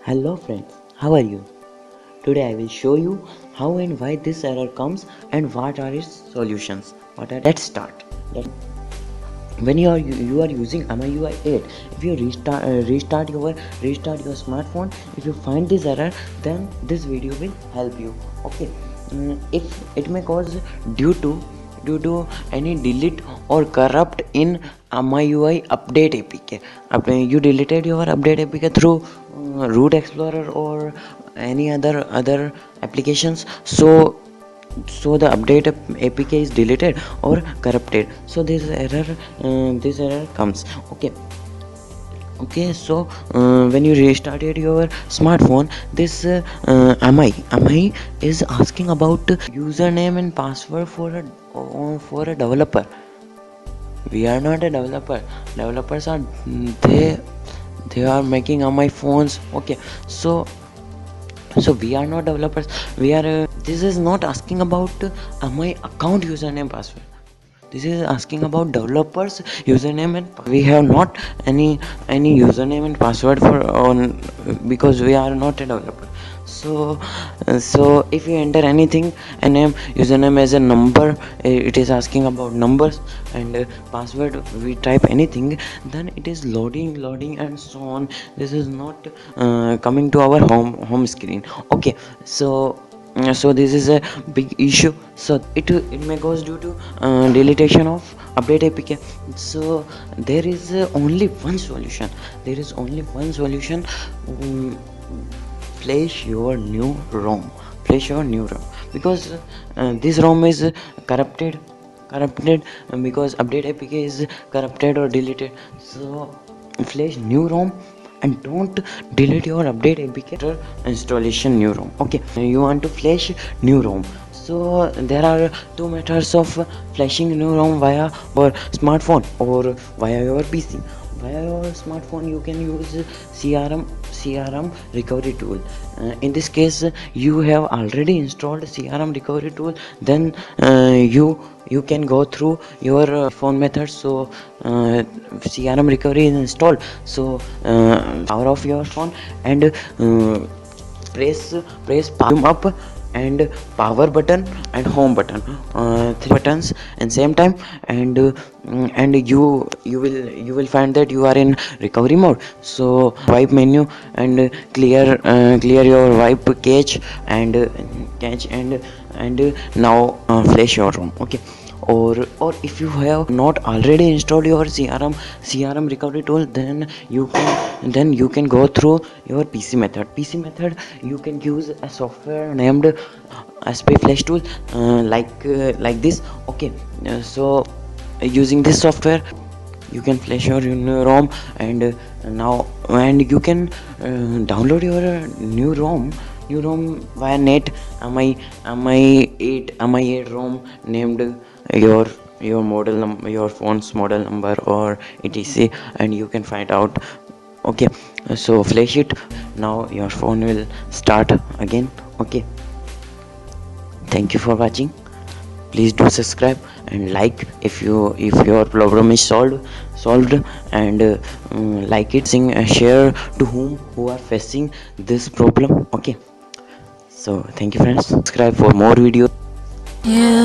Hello friends, how are you? Today I will show you how and why this error comes and what are its solutions. Let's start. When you are using MIUI 8, if you restart your smartphone, if you find this error, then this video will help you. Okay. If it may cause due to any delete or corrupt in MIUI update APK. You deleted your update APK through root explorer or any other applications, so the update apk is deleted or corrupted, so this error comes. Okay, when you restarted your smartphone, this mi is asking about username and password for a developer. We are not a developer. Developers are, they are making on my phones. Okay, so we are not developers. We are this is not asking about my account username password. This is asking about developers username and we have not any username and password for on, because we are not a developer. So if you enter anything, a name, username as a number, it is asking about numbers, and password we type anything, then it is loading and so on. This is not coming to our home screen. Okay, so this is a big issue. So it may cause due to deletion of update apk. So there is only one solution. um, Flash your new ROM. Because this ROM is corrupted because update apk is corrupted or deleted. So flash new ROM and don't delete your update apk after installation new ROM. Okay, you want to flash new ROM. So there are two methods of flashing new ROM: via your smartphone or via your PC. Via your smartphone, you can use crm recovery tool. In this case, you have already installed crm recovery tool, then you can go through your phone method. So crm recovery is installed. So power off your phone and press volume up and power button and home button, three buttons and same time, and you will find that you are in recovery mode. So wipe menu and clear your wipe cache and now flash your ROM. Okay, or if you have not already installed your crm recovery tool, then you can go through your pc method. You can use a software named sp flash tool, like this. Okay, so using this software you can flash your new ROM, and you can download your new ROM via net. mi8 ROM named your your phone's model number or etc, and you can find out. Okay, so flash it. Now your phone will start again. Okay, thank you for watching. Please do subscribe and like if your problem is solved, and like it, share to who are facing this problem. Okay, so thank you friends, subscribe for more videos. Yeah.